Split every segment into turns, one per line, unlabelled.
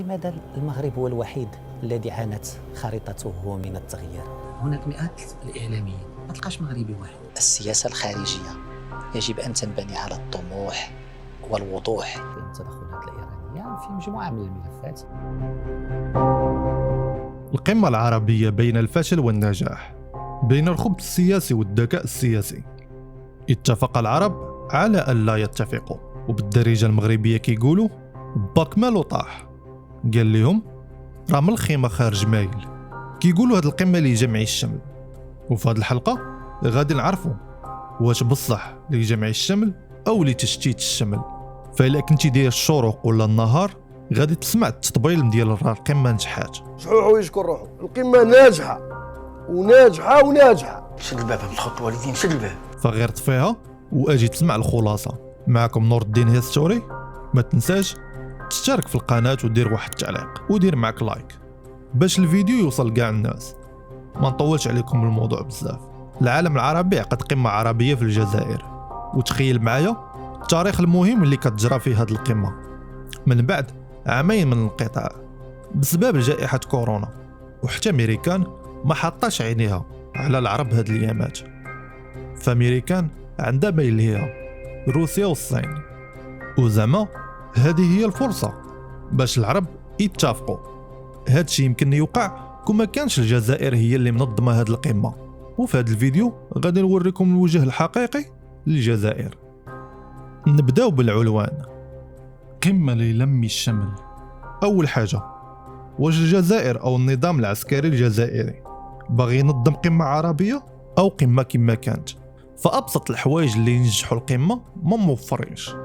لماذا المغرب هو الوحيد الذي عانت خريطته من التغيير؟ هناك مئات الإعلاميين، ما تلقاش مغربي واحد.
السياسة الخارجية يجب أن تنبني على الطموح والوضوح.
التدخلات الإيرانية في مجموعة من الملفات.
القمة العربية بين الفشل والنجاح، بين الخبث السياسي والذكاء السياسي. اتفق العرب على أن لا يتفقوا، وبالدارجة المغربية كيقولوا باك مالو طاح. قال لهم راه من الخيمة خارج مايل. كيقولوا هاد القمة لجمع الشمل، وفي هاد الحلقة غادي نعرفوا واش بصح لجمع الشمل أو لتشتيت الشمل. فإلا كنتي داير الشروق ولا النهار غادي تسمع التطبيل ديال القمة نجحات.
شحوح ويشكر روحو، القمة ناجحة وناجحة وناجحة.
شد الباب عند الخط والدين، شد الباب.
فغير طفيها واجي تسمع الخلاصة. معكم نور الدين هيستوري. ما تنساش تشترك في القناة ودير واحد التعليق ودير معك لايك باش الفيديو يوصل كاع الناس. ما نطولش عليكم الموضوع بزاف. العالم العربي عقد قمة عربية في الجزائر، وتخيل معايا التاريخ المهم اللي كتجرى في هذه القمة من بعد عامين من الانقطاع بسبب جائحة كورونا، وحتى أمريكان ما حطاش عينيها على العرب هاد الأيامات. فأمريكان عندها ميل ليها روسيا والصين، وزعما هذه هي الفرصة باش العرب يتفقوا. هادشي يمكن يوقع كون ما كانش الجزائر هي اللي منظمة هاد القمة. وفي هاد الفيديو غادي نوريكم الوجه الحقيقي للجزائر. نبداو بالعنوان، قمة للم الشمل. أول حاجة، واش الجزائر أو النظام العسكري الجزائري باغي ينظم قمة عربية أو قمة كما كانت؟ فأبسط الحوايج اللي ينجحوا القمة ما موفرينش.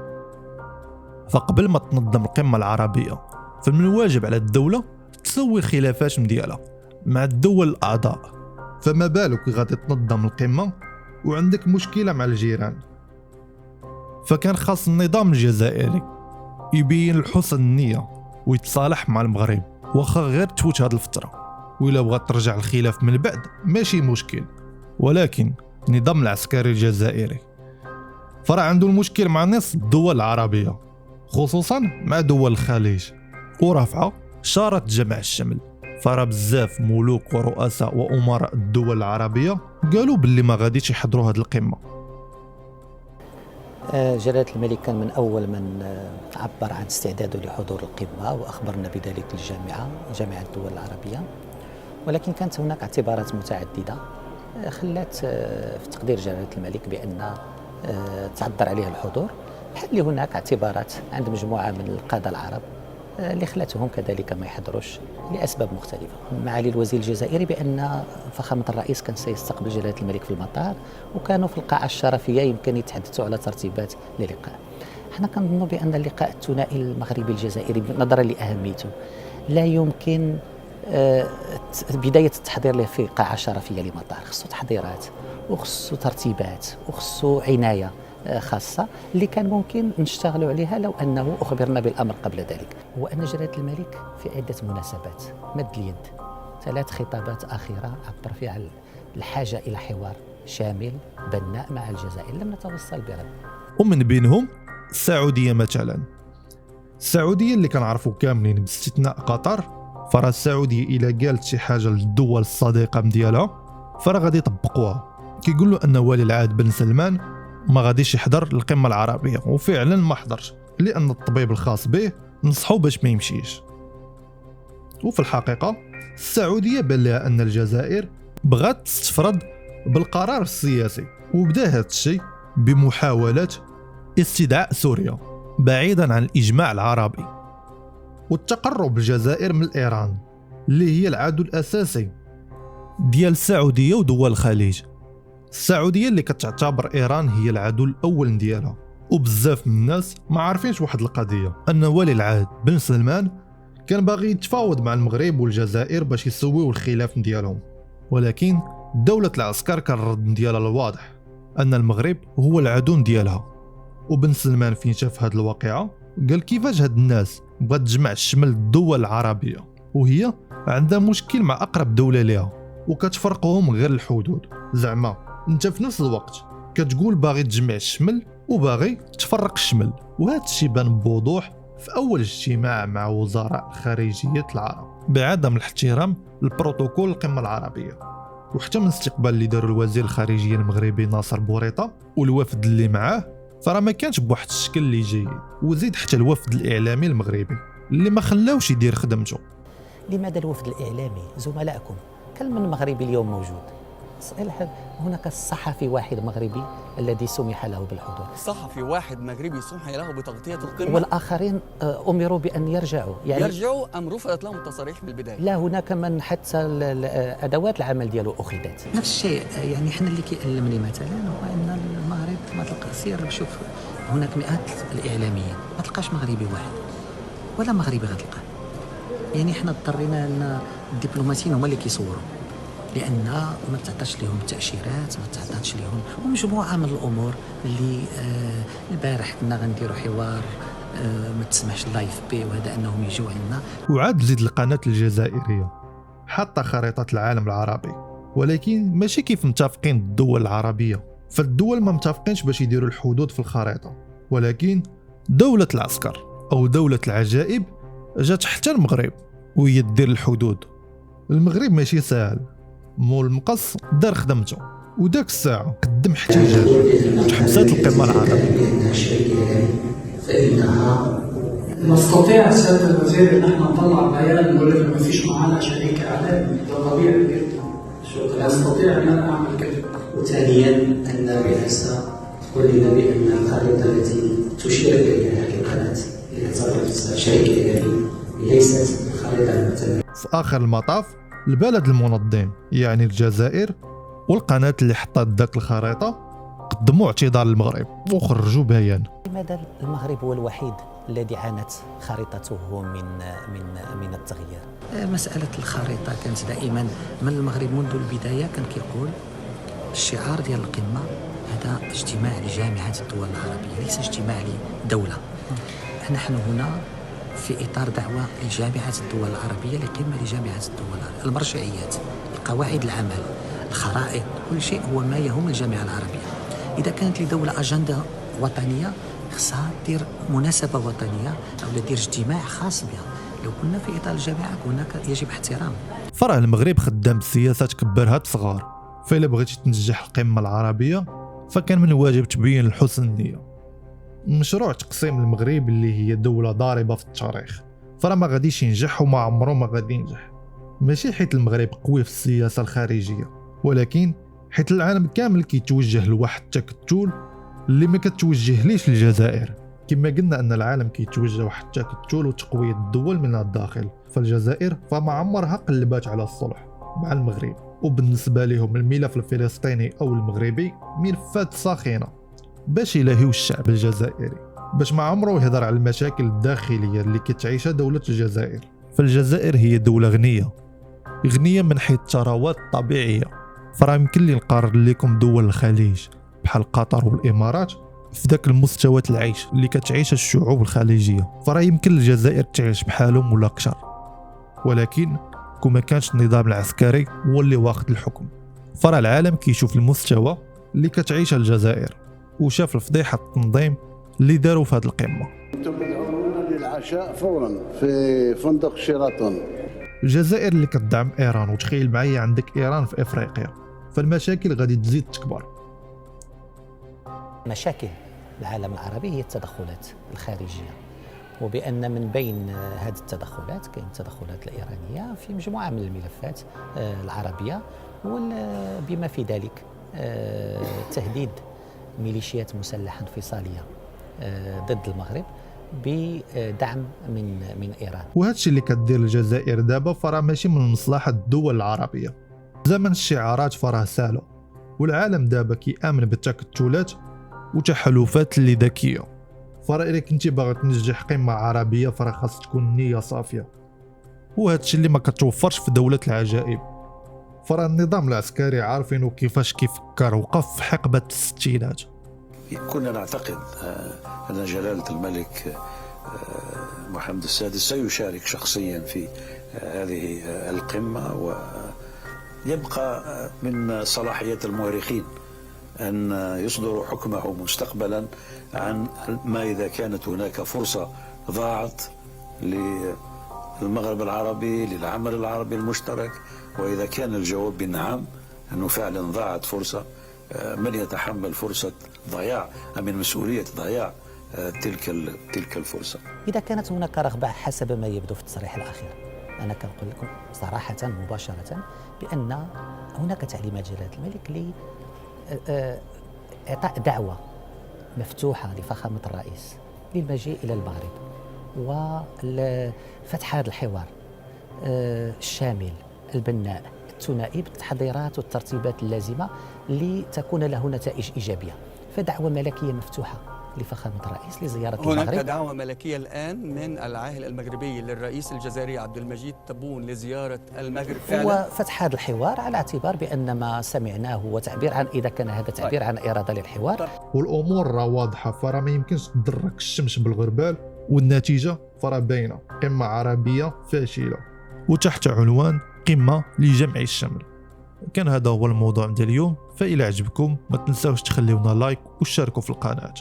فقبل ما تنظم القمة العربية فمن الواجب على الدولة تسوي الخلافات ديالها مع الدول الأعضاء. فما بالك غادي تنظم القمة وعندك مشكلة مع الجيران؟ فكان خاص النظام الجزائري يبين الحسن النية ويتصالح مع المغرب، واخا غير تفوت هذه الفترة. وإلا بغات ترجع الخلاف من بعد ماشي مشكل، ولكن النظام العسكري الجزائري فرع عنده المشكل مع نصف الدول العربية، خصوصا مع دول الخليج، ورافعة شارة جمع الشمل. فرا بزاف ملوك ورؤساء وأمراء الدول العربية قالوا باللي ما غاديش يحضروا هذه القمة.
جلالة الملك كان من أول من عبر عن استعداده لحضور القمة، وأخبرنا بذلك جامعة الدول العربية. ولكن كانت هناك اعتبارات متعددة خلت في تقدير جلالة الملك بأن تعذر عليه الحضور، بحال اللي هناك اعتبارات عند مجموعة من القادة العرب اللي خلتهم كذلك ما يحضروش لأسباب مختلفة. معالي الوزير الجزائري بأن فخامة الرئيس كان سيستقبل جلالة الملك في المطار، وكانوا في القاعة الشرفية يمكن يتحدثوا على ترتيبات للقاء. احنا كنظنوا بأن اللقاء الثنائي المغربي الجزائري نظرا لأهميته لا يمكن بداية التحضير له في قاعة شرفية لمطار. خصو تحضيرات وخصو ترتيبات وخصو عناية خاصة اللي كان ممكن نشتغلوا عليها لو أنه أخبرنا بالأمر قبل ذلك. هو أن جلالة الملك في عدة مناسبات مد اليد، 3 خطابات أخيرة عبر فيها عن الحاجة إلى حوار شامل بناء مع الجزائر لم نتوصل برد.
ومن بينهم السعودية مثلا. السعودية اللي كنعرفوا كاملين باستثناء قطر، فرا السعودية إلا قالت شي حاجة للدول الصديقة ديالها فرا غادي يطبقوها. كيقولوا أن ولي العهد بن سلمان ما غاديش يحضر القمة العربية، وفعلا ما حضرش لأن الطبيب الخاص به نصحوا باش ما يمشيش. وفي الحقيقة السعودية بان لها أن الجزائر بغات تستفرد بالقرار السياسي، وبدا هذا الشيء بمحاولة استدعاء سوريا بعيدا عن الإجماع العربي والتقرب الجزائر من إيران اللي هي العدو الأساسي ديال السعودية ودول الخليج. السعودية اللي كتعتبر إيران هي العدو الأول ديالها. وبزاف من الناس ما عارفينش واحد القضية، أن ولي العهد بن سلمان كان باغي يتفاوض مع المغرب والجزائر باش يسويو الخلاف ديالهم، ولكن دولة العسكر كان الرد ديالها الواضح أن المغرب هو العدو ديالها. وبن سلمان فين شاف هاد الواقعة قال كيفاش هاد الناس بغات تجمع الشمل الدول العربية وهي عندها مشكل مع أقرب دولة لها وكتفرقهم غير الحدود. زعما انت في نفس الوقت كتقول باغي تجمع الشمل وباغي تفرق الشمل، وهذا الشيء بان بوضوح في أول اجتماع مع وزراء خارجية العرب بعدم الاحترام لبروتوكول القمة العربية، وحتى من استقبال اللي داروا الوزير الخارجية المغربي ناصر بوريطة والوفد اللي معاه، فراه ما كانش بواحد الشكل اللي جيد. وزيد حتى الوفد الإعلامي المغربي اللي ما خلاوش يدير خدمته.
لماذا الوفد الإعلامي زملائكم؟ كم من مغربي اليوم موجود؟ هناك صحفي واحد مغربي الذي سمح له بالحضور،
صحفي واحد مغربي سمح له بتغطية القمة،
والآخرين أمروا بأن يرجعوا. يعني
يرجعوا أم رفضت لهم التصاريح من البداية؟
لا، هناك من حتى أدوات العمل ديالو أخذت. نفس الشيء. يعني احنا اللي كيألمني مثلا هو أن المغرب ما تلقى، سير شوف هناك مئات الإعلاميين، ما تلقاش مغربي واحد ولا مغربي غتلقاه. يعني احنا اضطرينا أن الدبلوماسيين هما اللي كيصوروا، لأن ما تعطاش لهم التأشيرات، ما تعطاش لهم، ومجموعة من الأمور اللي البارح كنا غنديروا حوار ما تسمحش اللايف بي وهذا أنهم يجوا عندنا.
وعاد زيد القناة الجزائرية حتى خريطة العالم العربي، ولكن ماشي كيف متفقين الدول العربية، فالدول ما متفقينش باش يديروا الحدود في الخريطة، ولكن دولة العسكر أو دولة العجائب جات حتى المغرب وهي تدير الحدود. المغرب ماشي سهل، مول المقص دار خدمته، وداك الساعة قدم احتجاج وتحبسات القمة العربية.
فإنها نستطيع سيادة الوزير ان احنا نطلع بيان نقول لك ما فيش معانا شريك اعلامي، ده طبيعي جدا. نستطيع ان انا اعمل كده.
وثانيا ان الرئاسة تقول لنا بان الخريطة التي تشير اليها هذه القناة اللي كتعرف شريك اعلامي ليست الخريطة المعتمدة.
في آخر المطاف البلد المنظم يعني الجزائر والقناة اللي حطت ذاك الخريطة قدموا اعتذار للمغرب وخرجوا بيان.
لماذا المغرب هو الوحيد الذي عانت خريطته من التغيير؟ مسألة الخريطة كانت دائما من المغرب منذ البداية كان كيقول الشعار ديال القمة هذا اجتماع لجامعة الدول العربية، ليس اجتماع لدولة. نحن هنا في إطار دعوة لجامعة الدول العربية لقمة لجامعة الدول العربية. المرجعيات، قواعد العمل، الخرائط، كل شيء هو ما يهم الجامعة العربية. إذا كانت لدولة أجندة وطنية خصها دير مناسبة وطنية أو دير اجتماع خاص بها. لو كنا في إطار الجامعة هناك يجب احترام.
فرع المغرب خدام بسياسات كبرها تصغار، فإلا بغيتي تنجح القمة العربية فكان من الواجب تبين الحسن النية. مشروع تقسيم المغرب اللي هي دولة ضاربة في التاريخ فرا ما غاديش ينجح وما عمره ما غادي ينجح، ماشي حيت المغرب قوي في السياسة الخارجية، ولكن حيت العالم كامل كيتوجه لواحد التكتل اللي ما كتوجه ليش الجزائر. كما قلنا ان العالم كيتوجه واحد التكتل وتقوية الدول من الداخل، فالجزائر فما عمرها قلبات على الصلح مع المغرب، وبالنسبة لهم الملف الفلسطيني او المغربي ملفات ساخنة باش يلهيو الشعب الجزائري، باش ما عمره يهضر على المشاكل الداخلية اللي كتعيشها دولة الجزائر. فالجزائر هي دولة غنية من حيث الثروات الطبيعية، فراه يمكن لي نقارن لكم دول الخليج بحال قطر والإمارات في ذاك المستوى العيش اللي كتعيش الشعوب الخليجية، فراه يمكن الجزائر تعيش بحالهم ولا أكثر، ولكن كون ما كانش النظام العسكري هو اللي واخد الحكم. فراه العالم كيشوف المستوى اللي كتعيشها الجزائر وشاف الفضيحة التنظيم اللي داروا في هذه القمة.
تدعونا للعشاء فورا في فندق شيراتون.
الجزائر اللي كتدعم إيران، وتخيل معايا عندك إيران في إفريقيا، فالمشاكل غادي تزيد تكبر.
مشاكل العالم العربي هي التدخلات الخارجية، وبأن من بين هذه التدخلات كاين التدخلات الإيرانية في مجموعة من الملفات العربية، بما في ذلك تهديد ميليشيات مسلحة انفصالية ضد المغرب بدعم من إيران.
وهذا الشيء اللي كدير الجزائر دابا فراه ماشي من مصلحة الدول العربية. زمن الشعارات فراه سالو، والعالم دابا كيامن بالتكتلات وتحالفات اللي ذكية. فراه إلا كنتي باغي تنجح قمة عربية فراه خاص تكون نية صافية، وهذا الشيء اللي ما كتوفرش في دولة العجائب. فراه النظام العسكري عارفينه كيفاش كيفكر، وقف في حقبة الستينات.
كنا نعتقد أن جلالة الملك محمد السادس سيشارك شخصيا في هذه القمة، ويبقى من صلاحيات المؤرخين أن يصدروا حكمه مستقبلا عن ما إذا كانت هناك فرصة ضاعت للمغرب العربي، للعمل العربي المشترك؟ وإذا كان الجواب بنعم، أنه فعلا ضاعت فرصة، من يتحمل فرصة ضياع من مسؤولية ضياع تلك الفرصة؟
إذا كانت هناك رغبة حسب ما يبدو في التصريح الأخير، أنا كنقول لكم صراحة مباشرة بأن هناك تعليمات جلالة الملك لإعطاء دعوة مفتوحة لفخامة الرئيس للمجيء إلى المغرب وفتح هذا الحوار الشامل البناء الثنائي بالتحضيرات والترتيبات اللازمة لتكون له نتائج إيجابية. فدعوة ملكية مفتوحة لفخامة الرئيس لزيارة المغرب.
هناك دعوة ملكية الآن من العاهل المغربي للرئيس الجزائري عبد المجيد تبون لزيارة المغرب فعلا؟
وفتح هذا الحوار على اعتبار بأن ما سمعناه هو تعبير عن، إذا كان هذا تعبير عن إرادة للحوار،
والامور راه واضحه، فراه ما يمكنش تدرك الشمس بالغربال، والنتيجه فراه باينه، قمه عربيه فاشله وتحت عنوان قمه لجمع الشمل. كان هذا هو الموضوع ديال اليوم، فإلى عجبكم ما تنساوش تخليونا لايك وتشاركوا في القناه.